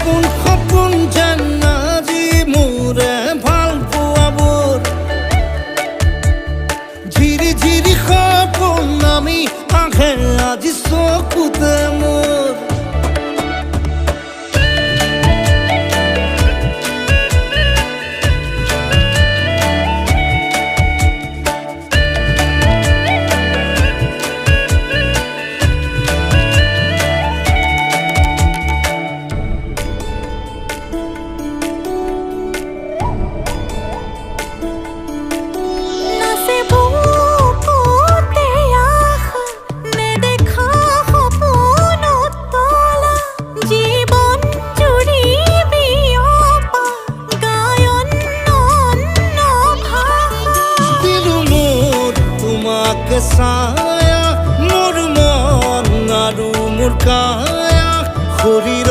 সপোন যেন আজি মোৰে ভাল পোৱাবোৰ ঝিৰি ঝিৰি সপোন আমি আহে আজি চকুতে মোৰ ছায়া মোৰ মন আৰু মোৰ কায়া শৰীৰ